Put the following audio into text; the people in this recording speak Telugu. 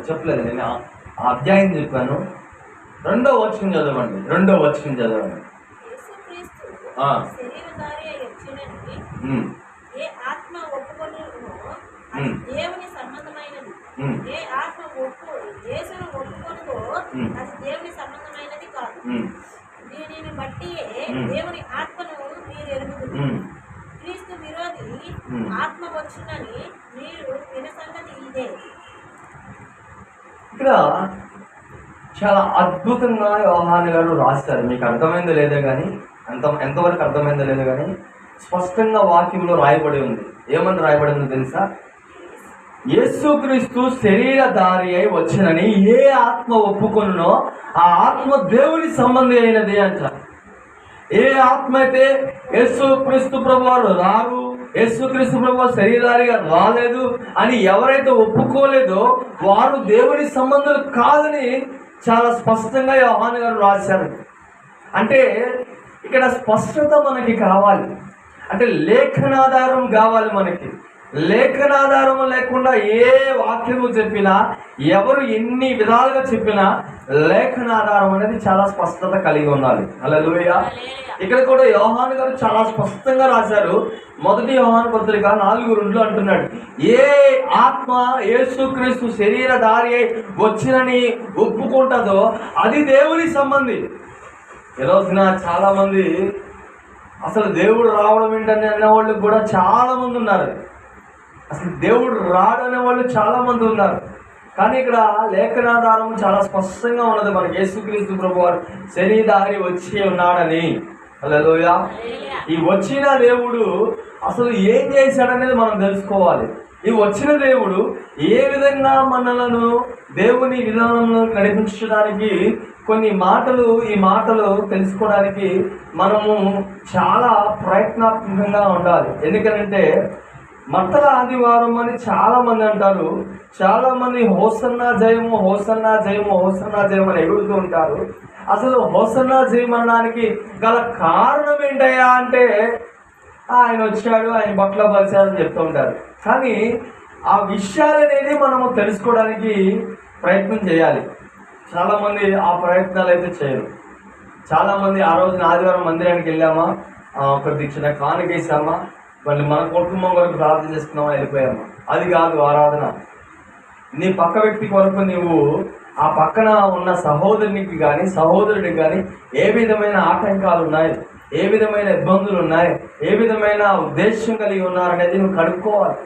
చెప్పలేదు, నేను ఆ అధ్యాయం చెప్పాను. 2వ వచనం చదవండి. 2వ వచనం చదవండి. దేవుని సంబంధమైనది. ఏ ఆత్మ యేసును ఒప్పుకొనుదో అది దేవుని సంబంధమైనది కాదు. దీనిని బట్టి దేవుని ఆత్మను మీరు ఎరుగుదురు. క్రీస్తు విరోధి ఆత్మ వచ్చునని మీరు విన్న సంగతి ఇదే. ఇక్కడ చాలా అద్భుతంగా యోహాను గారు రాస్తారు. మీకు అర్థమైందో లేదో కానీ, ఎంతవరకు అర్థమైందో లేదో కానీ స్పష్టంగా వాక్యంలో రాయబడి ఉంది. ఏమని రాయబడి ఉందో తెలుసా? యేసుక్రీస్తు శరీరధారి అయి వచ్చినని ఏ ఆత్మ ఒప్పుకొనునో ఆ ఆత్మ దేవుని సంబంధి అయినది అంట. ఏ ఆత్మ అయితే యేసుక్రీస్తు ప్రభువారు రారు, యేసుక్రీస్తు ప్రభువారు శరీరధారిగా రాలేదు అని ఎవరైతే ఒప్పుకోలేదో వారు దేవుని సంబంధులు కాదని చాలా స్పష్టంగా యోహాను గారు రాశారు. అంటే ఇక్కడ స్పష్టత మనకి కావాలి, అంటే లేఖనాధారం కావాలి మనకి. లేఖనాధారం లేకుండా ఏ వాక్యము చెప్పినా, ఎవరు ఎన్ని విధాలుగా చెప్పినా లేఖనాధారం అనేది చాలా స్పష్టత కలిగి ఉండాలి. హల్లెలూయా. ఇక్కడ కూడా యోహాను గారు చాలా స్పష్టంగా రాశారు. 1 యోహాను పత్రిక 4:2 అంటున్నాడు, ఏ ఆత్మ యేసుక్రీస్తు శరీరధారి అయి వచ్చినని ఒప్పుకుంటుందో అది దేవుని సంబంధి. ఈ రోజున చాలా మంది అసలు దేవుడు రావడం ఏంటని అనేవాళ్ళు కూడా చాలా మంది ఉన్నారు. అసలు దేవుడు రాడు అనేవాళ్ళు చాలా మంది ఉన్నారు. కానీ ఇక్కడ లేఖనాధారం చాలా స్పష్టంగా ఉన్నది మనకి. యేసుక్రీస్తు ప్రభువారు శరీరధారి వచ్చి ఉన్నాడని. హల్లెలూయా. ఈ వచ్చిన దేవుడు అసలు ఏం చేశాడనేది మనం తెలుసుకోవాలి. ఈ వచ్చిన దేవుడు ఏ విధంగా మనలను దేవుని విధానంలో నడిపించడానికి ఈ మాటలు తెలుసుకోవడానికి మనము చాలా ప్రయత్నాత్మకంగా ఉండాలి. ఎందుకంటే మత్తల ఆదివారం అని చాలా మంది అంటారు. చాలా మంది హోసన్నా జయము, హోసన్నా జయము, హోసన్నా జయం అని ఎగురుతూ ఉంటారు. అసలు హోసన్నా జయం అనడానికి గల కారణం ఏంటయ్యా అంటే ఆయన వచ్చాడు, ఆయన బట్టలు పరిచారని చెప్తూ ఉంటారు. కానీ ఆ విషయాలు అనేది మనము తెలుసుకోవడానికి ప్రయత్నం చేయాలి. చాలామంది ఆ ప్రయత్నాలు అయితే చేయరు. చాలామంది ఆ రోజున ఆదివారం మందిరానికి వెళ్ళామా, కొద్ది చిన్న కానుకేసామా, మళ్ళీ మన కుటుంబం వరకు ప్రార్థన చేసుకున్నామా, వెళ్ళిపోయామా. అది కాదు ఆరాధన. నీ పక్క వ్యక్తి కొరకు నీవు ఆ పక్కన ఉన్న సహోదరునికి కానీ సహోదరుడికి కానీ ఏ విధమైన ఆటంకాలు ఉన్నాయి, ఏ విధమైన ఇబ్బందులు ఉన్నాయి, ఏ విధమైన ఉద్దేశం కలిగి ఉన్నారనేది నువ్వు కనుక్కోవాలి.